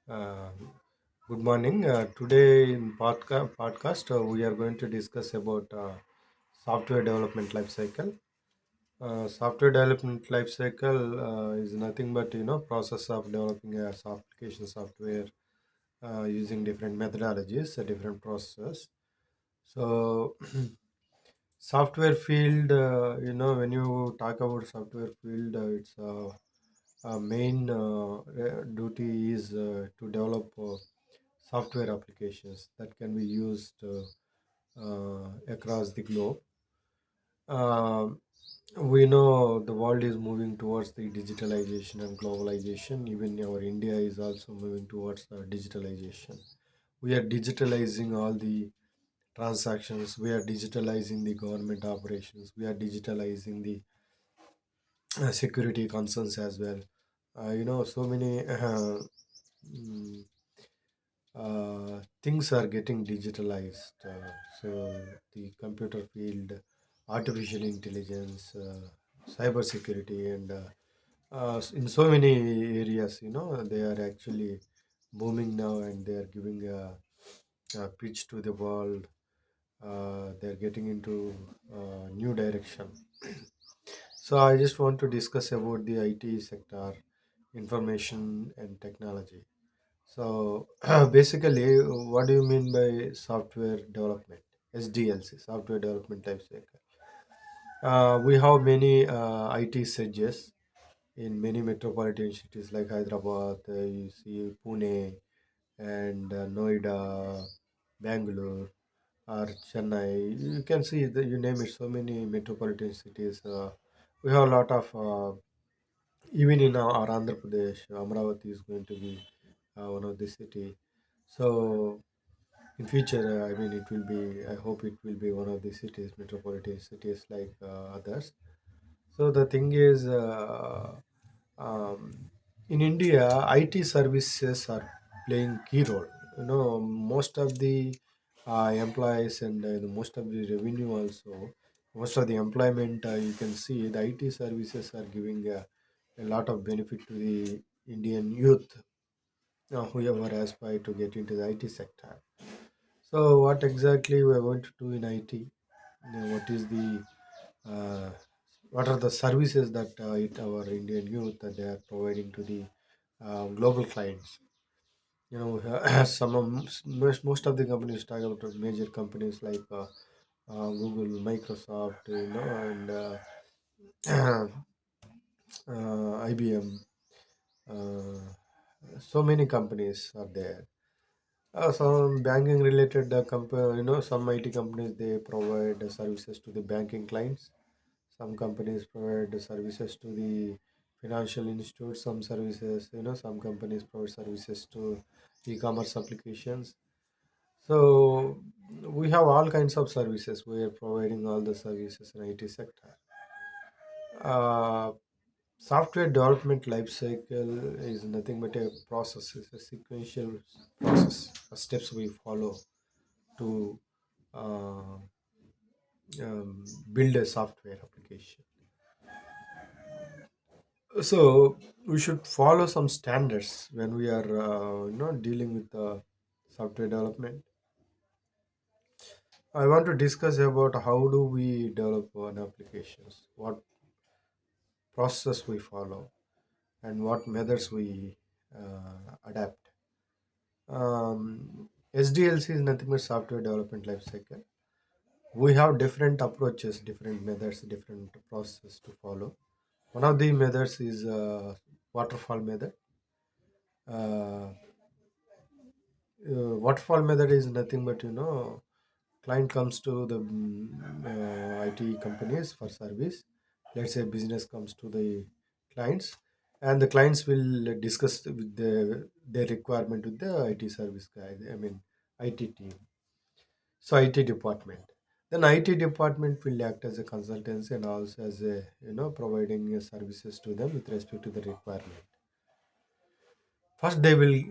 Uh, Good morning. Today in podcast we are going to discuss about software development life cycle. Software development life cycle is nothing but process of developing a application software using different methodologies, different processes. So software field, when you talk about software field, it's main duty is to develop software applications that can be used across the globe. Um we know the world is moving towards the digitalization and globalization. Even our India is also moving towards digitalization. We are digitalizing all the transactions. We are digitalizing the government operations. We are digitalizing the security concerns as well. So many mm, things are getting digitalized. So the computer field, artificial intelligence, cyber security, and in so many areas, they are actually booming now, and they are giving a pitch to the world. They're getting into new direction. So I just want to discuss about the IT sector, information and technology. So basically, what do you mean by software development? SDLC, software development lifecycle. We have many IT sedges in many metropolitan cities like Hyderabad. You see Pune and Noida, Bangalore, or Chennai. You can see that you name it. So many metropolitan cities. We have a lot of even in our Andhra Pradesh, Amravati is going to be one of the city. So in future, I mean, it will be. I hope it will be one of the cities, metropolitan cities like others. So the thing is, in India, IT services are playing key role. Most of the employees and most of the revenue also, most of the employment you can see the IT services are giving a lot of benefit to the Indian youth, whoever aspire to get into the IT sector. So, what exactly we are going to do in IT? What is the uh, what are the services that our Indian youth that they are providing to the global clients? Some of, most of the companies talk about major companies like Google, Microsoft, and IBM. Uh, so many companies are there. Some banking related some IT companies they provide services to the banking clients. Some companies provide services to the financial institutes. Some services, some companies provide services to e-commerce applications. So we have all kinds of services. We are providing all the services in IT sector. Uh, Software development life cycle is nothing but a process. It's a sequential process, steps we follow to uh, build a software application. So we should follow some standards when we are dealing with software development. I want to discuss about how do we develop an applications, what process we follow, and what methods we adapt. SDLC is nothing but software development lifecycle. We have different approaches, different methods, different processes to follow. One of the methods is waterfall method. Uh, Waterfall method is nothing but client comes to the IT companies for service. Let's say business comes to the clients, and the clients will discuss with their requirement with the IT service guy. I mean IT team. So IT department. Then IT department will act as a consultancy and also as a providing services to them with respect to the requirement. First, they will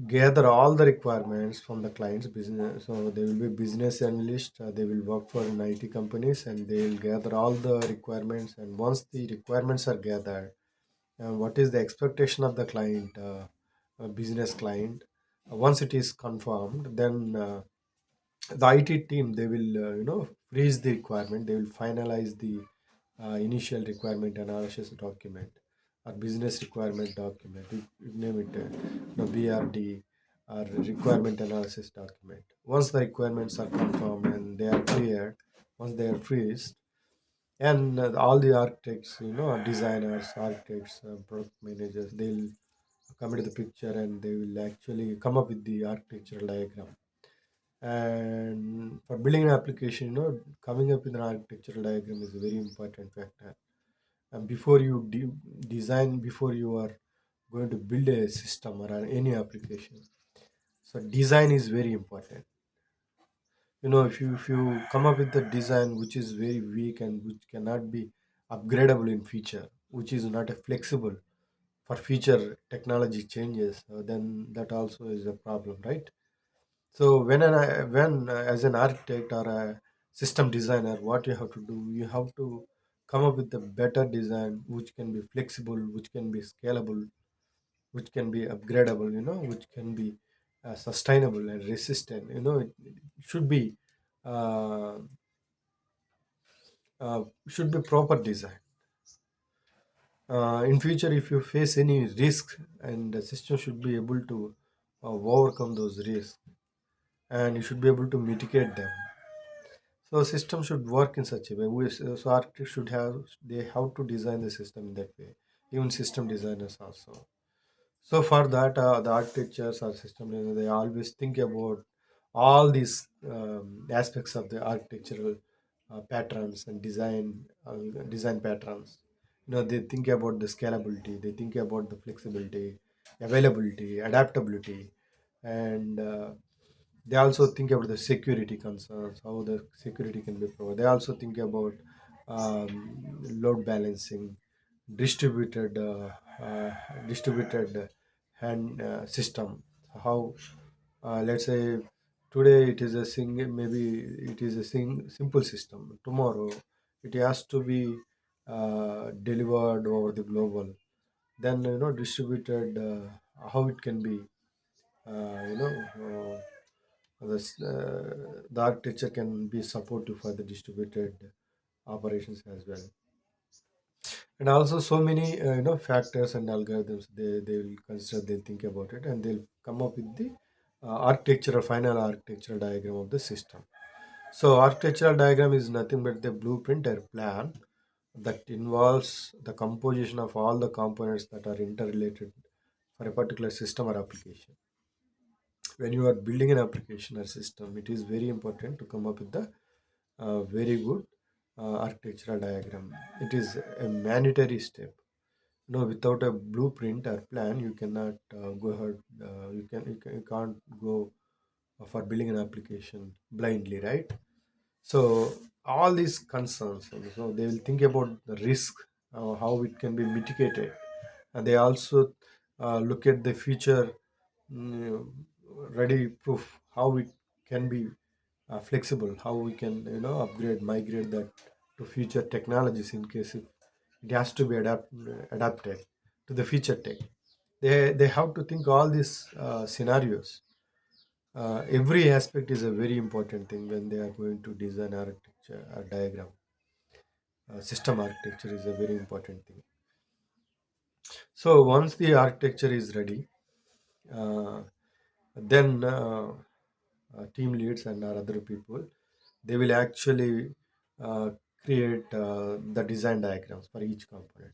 gather all the requirements from the client's business. So they will be business analyst. They will work for an IT companies, and they will gather all the requirements. And once the requirements are gathered, what is the expectation of the client? business client. Once it is confirmed, then the IT team, they will freeze the requirement. They will finalize the initial requirement analysis document or business requirement document. You name it, BRD or requirement analysis document. Once the requirements are confirmed and they are cleared, once they are freezed, and all the architects, designers, architects, product managers, they'll come into the picture and they will actually come up with the architectural diagram. And for building an application, coming up with an architectural diagram is a very important factor. And before you design, before you are going to build a system or any application, so design is very important. If you come up with a design which is very weak and which cannot be upgradable in future, which is not a flexible for future technology changes, then that also is a problem, right? So when as an architect or a system designer, what you have to do, you have to come up with a better design which can be flexible, which can be scalable, which can be upgradable, which can be sustainable and resistant. It should be uh, should be proper design. In future, if you face any risk, and the system should be able to overcome those risks, and you should be able to mitigate them. So system should work in such a way. So architects should have, they have to design the system in that way. Even system designers also. So for that, the architectures or system designers, they always think about all these aspects of the architectural patterns and design patterns. They think about the scalability, they think about the flexibility, availability, adaptability, and they also think about the security concerns, how the security can be provided. They also think about load balancing, distributed distributed hand system. How, let's say, today it is a single, maybe it is a simple system. Tomorrow it has to be delivered over the global. Then distributed, how it can be, you know. The architecture can be supportive for the distributed operations as well. And also so many factors and algorithms, they will consider, they'll think about it, and they'll come up with the final architectural diagram of the system. So architectural diagram is nothing but the blueprint or plan that involves the composition of all the components that are interrelated for a particular system or application. When you are building an application or system, it is very important to come up with the very good architectural diagram. It is a mandatory step. Without a blueprint or plan, you cannot go ahead. You can't go for building an application blindly, right? So all these concerns, they will think about the risk, how it can be mitigated, and they also look at the future mm, ready proof, how it can be flexible, how we can upgrade, migrate that to future technologies in case if it has to be adapted to the future tech. They have to think all these scenarios. Every aspect is a very important thing when they are going to design architecture or diagram. System architecture is a very important thing. So once the architecture is ready, uh, then team leads and our other people, they will actually uh, create the design diagrams for each component.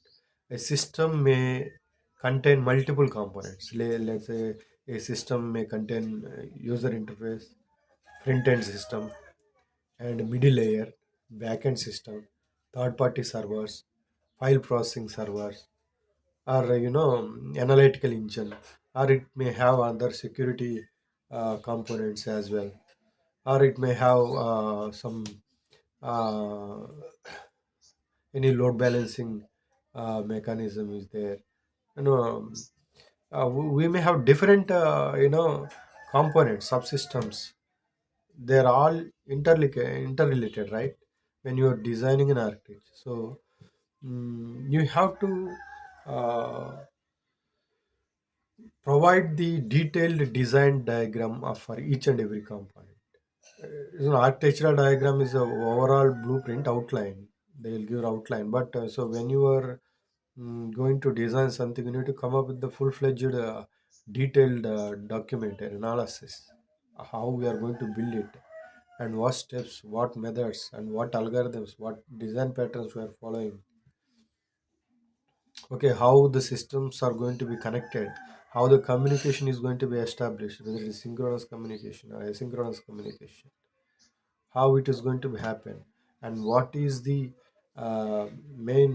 A system may contain multiple components. Let's say a system may contain user interface, front end system, and middle layer, backend system, third party servers, file processing servers, or analytical engine, or it may have other security components as well, or it may have some uh, any load balancing mechanism is there. you know um, we may have different components, subsystems. They're all interrelated, right? When you are designing an architecture, so you have to uh, provide the detailed design diagram for each and every component. Architectural diagram is a overall blueprint outline. They will give outline, but so when you are going to design something, you need to come up with the full-fledged, detailed document and analysis, how we are going to build it, and what steps, what methods, and what algorithms, what design patterns we are following. Okay, how the systems are going to be connected, how the communication is going to be established, whether it is synchronous communication or asynchronous communication, how it is going to happen, and what is the main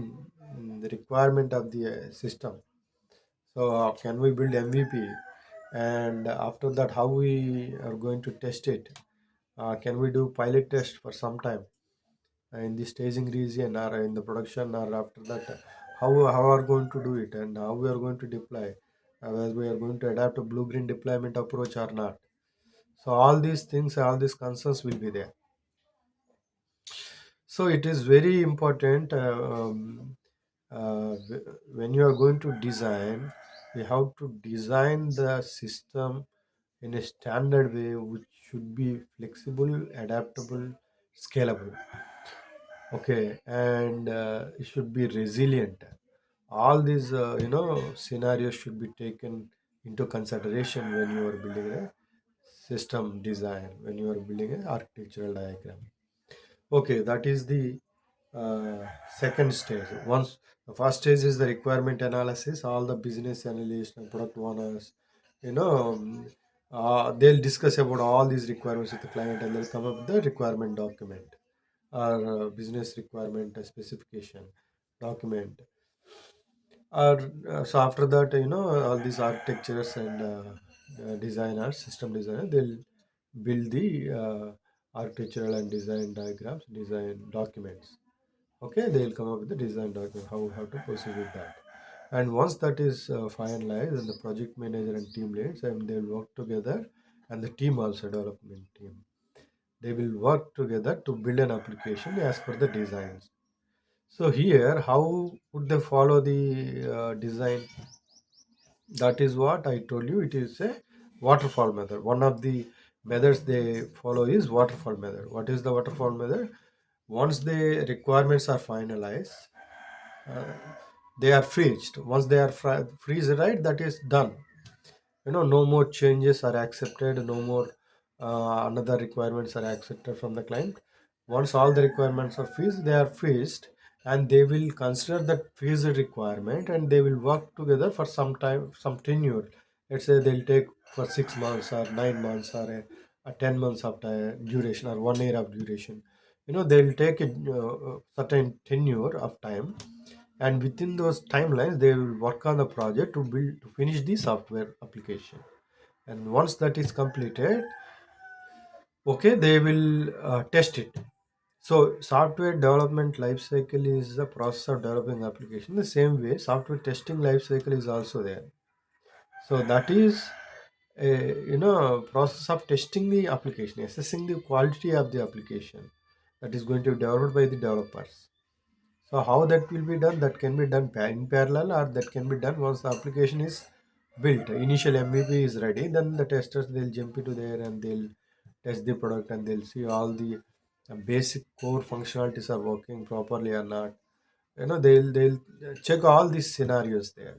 requirement of the system. So can we build MVP, and after that how we are going to test it? Can we do pilot test for some time in the staging region or in the production, or after that how are going to do it and how we are going to deploy, whether we are going to adapt a blueprint deployment approach or not. So all these things, all these concerns will be there. So it is very important, when you are going to design, you have to design the system in a standard way which should be flexible, adaptable, scalable. Okay, and it should be resilient. All these scenarios should be taken into consideration when you are building a system design, when you are building an architectural diagram. Okay, that is the second stage. Once the first stage is the requirement analysis, all the business analysts and product owners, you know, they'll discuss about all these requirements with the client, and they'll come up with the requirement document or business requirement specification document. Or so after that, all these architectures and designers, system designer, they'll build the architectural and design diagrams, design documents. Okay, they'll come up with the design document, how we have to proceed with that. And once that is finalized, and the project manager and team leads, and they'll work together, and the team also, development team, they will work together to build an application as per the designs. So here, how would they follow the design? That is what I told you. It is a waterfall method. One of the methods they follow is waterfall method. What is the waterfall method? Once the requirements are finalized, uh, they are freezed. Once they are freeze, right, that is done. No more changes are accepted, no more another requirements are accepted from the client. Once all the requirements are freezed, they are freezed, and they will consider that freezed requirement, and they will work together for some time, some tenure. Let's say they'll take for 6 months or 9 months or a 10 months of duration or 1 year of duration. They'll take a certain tenure of time, and within those timelines they will work on the project to build, to finish the software application. And once that is completed, okay, they will test it. So software development life cycle is the process of developing application. The same way software testing life cycle is also there. So that is a process of testing the application, assessing the quality of the application that is going to be developed by the developers. So how that will be done? That can be done in parallel, or that can be done once the application is built. Initial MVP is ready, then the testers, they'll jump into there and they'll test the product, and they'll see all the basic core functionalities are working properly or not. They'll check all these scenarios there.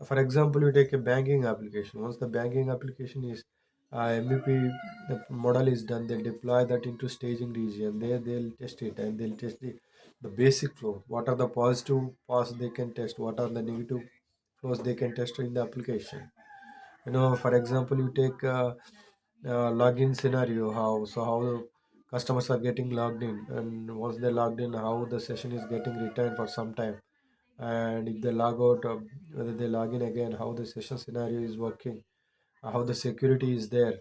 For example, you take a banking application. Once the banking application is MVP, the model is done, they'll deploy that into staging region. There they'll test it, and they'll test the basic flow. What are the positive paths they can test? What are the negative flows they can test in the application? For example, you take login scenario. How the customers are getting logged in, and once they logged in, how the session is getting retained for some time, and if they log out, whether they log in again, how the session scenario is working, how the security is there,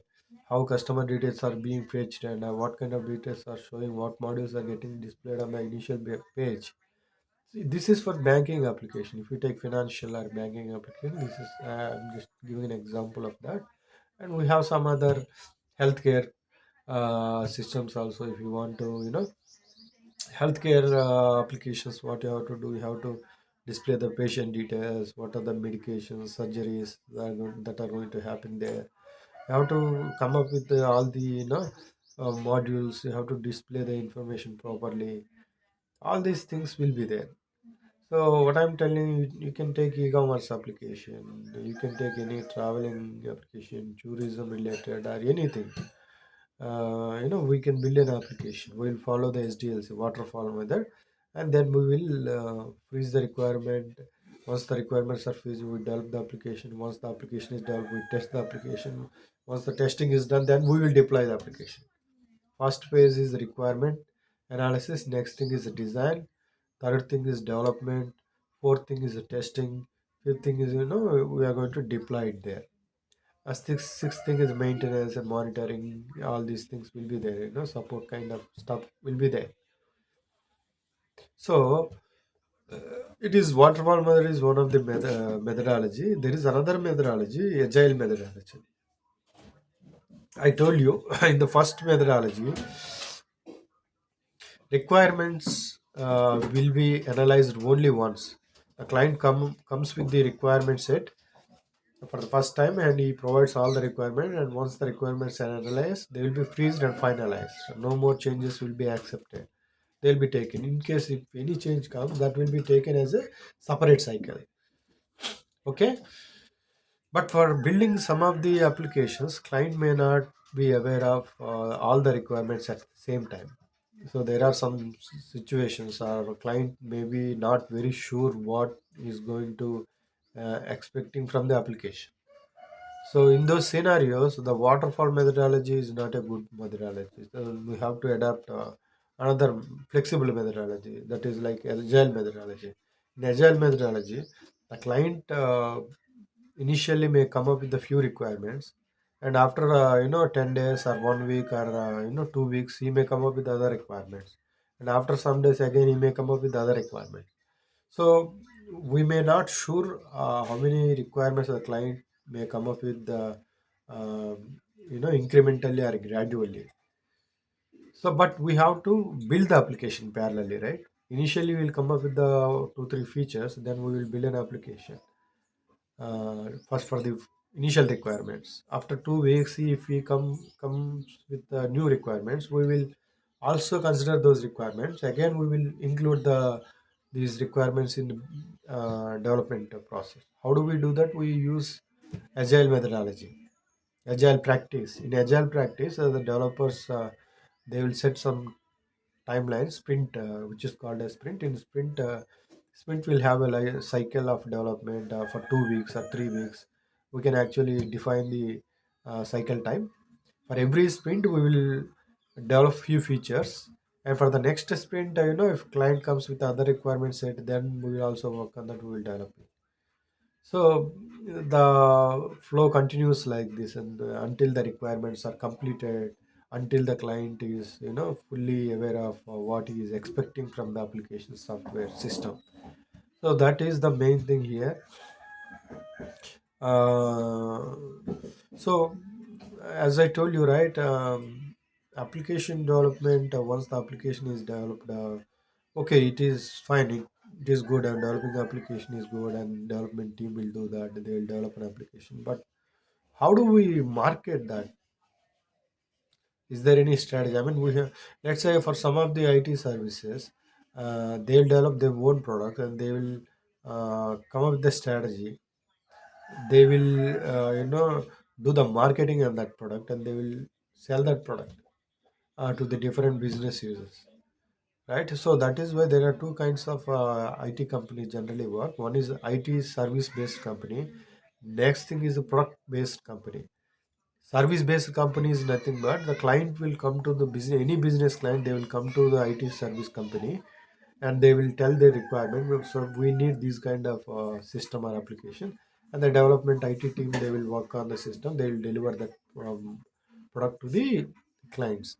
how customer details are being fetched, and what kind of details are showing, what modules are getting displayed on the initial page. See, this is for banking application. If you take financial or banking application, this is I'm just giving an example of that. And we have some other healthcare systems also. If you want to, healthcare applications, what you have to do, you have to display the patient details, what are the medications, surgeries that are going to happen there. You have to come up with all the modules. You have to display the information properly. All these things will be there. So what I'm telling you, you can take e-commerce application, you can take any traveling application, tourism related or anything. We can build an application. We'll follow the SDLC waterfall method, and then we will freeze the requirement. Once the requirements are freezed, we develop the application. Once the application is developed, we test the application. Once the testing is done, then we will deploy the application. First phase is requirement analysis. Next thing is design. Third thing is development. Fourth thing is testing. Fifth thing is we are going to deploy it there. Sixth thing is maintenance and monitoring. All these things will be there. Support kind of stuff will be there. So it is waterfall method is one of the methodology. There is another methodology, agile methodology. I told you in the first methodology, requirements will be analyzed only once. The client comes with the requirement set for the first time, and he provides all the requirement, and once the requirements are analyzed, they will be freezed and finalized. So no more changes will be accepted. They'll be taken. In case if any change comes, that will be taken as a separate cycle. Okay. But for building some of the applications, client may not be aware of all the requirements at the same time. So there are some situations our client may be not very sure what is going to expecting from the application. So in those scenarios, the waterfall methodology is not a good methodology. So we have to adapt another flexible methodology, that is like agile methodology. In agile methodology, the client initially may come up with a few requirements, and after 10 days or 1 week or 2 weeks, he may come up with other requirements, and after some days again he may come up with other requirements. So we may not sure how many requirements the client may come up with incrementally or gradually. So but we have to build the application parallelly, right? Initially we'll come up with the two three features, then we will build an application first for the initial requirements. After 2 weeks, if we comes with new requirements, we will also consider those requirements. Again, we will include these requirements in the development process. How do we do that? We use agile methodology, agile practice. In agile practice, the developers they will set some timeline sprint, which is called a sprint. In sprint will have a cycle of development for 2 weeks or 3 weeks. We can actually define the cycle time. For every sprint we will develop few features, and for the next sprint, if client comes with other requirements set, then we will also work on that. We will develop it. So the flow continues like this, and until the requirements are completed, until the client is fully aware of what he is expecting from the application software system. So that is the main thing here. Uh, so as I told you, right, application development. Once the application is developed, okay, it is fine. It is good, and developing the application is good, and development team will do that. They will develop an application. But how do we market that? Is there any strategy? I mean, we have, let's say for some of the IT services, they'll develop their own product, and they will come up with the strategy. They will do the marketing on that product, and they will sell that product to the different business users, right? So that is why there are two kinds of IT companies generally work. One is IT service based company. Next thing is a product based company. Service based company is nothing but the client will come to the business, any business client, they will come to the IT service company, and they will tell their requirement. So we need this kind of system or application, and the development IT team, they will work on the system. They will deliver that product to the clients.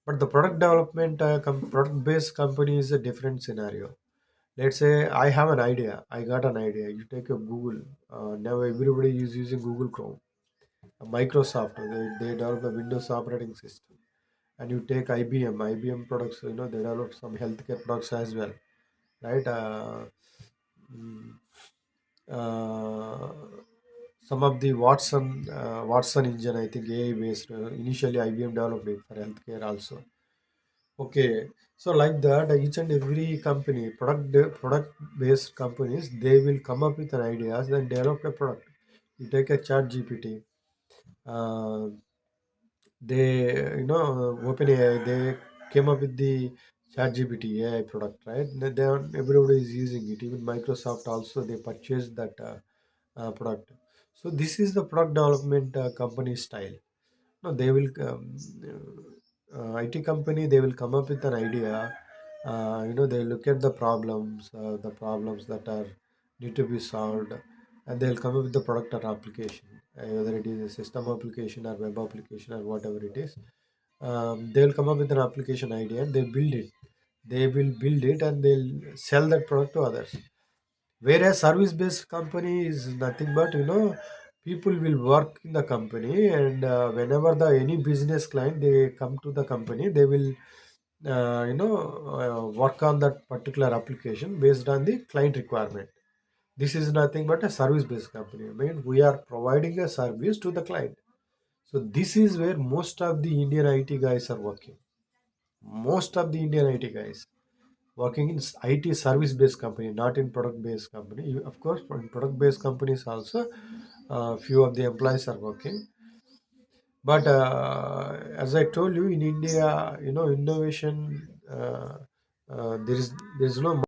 But the product development, product based company is a different scenario. Let's say I have an idea. I got an idea. You take a Google. Now everybody is using Google Chrome. Microsoft, they develop a Windows operating system. And you take IBM products. They develop some healthcare products as well, right? mm, uh, some of the Watson engine, I think AI based. Initially, IBM developed it for healthcare also. Okay, so like that, each and every company, product based companies, they will come up with an ideas, then develop a product. You take a Chat GPT. Uh, they, OpenAI, they came up with the ChatGPT AI product, right? Everybody is using it. Even Microsoft also they purchased that product. So this is the product development company style. No, they will IT company. They will come up with an idea. They look at the problems that are need to be solved, and they'll come up with the product or application, whether it is a system application or web application or whatever it is. They'll come up with an application idea and they build it. They will build it and they'll sell that product to others. Whereas service-based company is nothing but people will work in the company, and whenever the any business client they come to the company, they will work on that particular application based on the client requirement. This is nothing but a service-based company. I mean, we are providing a service to the client. So this is where most of the Indian IT guys are working. Most of the Indian IT guys working in IT service based company, not in product based company. Of course, in product based companies also, few of the employees are working. But as I told you, in India, innovation there is no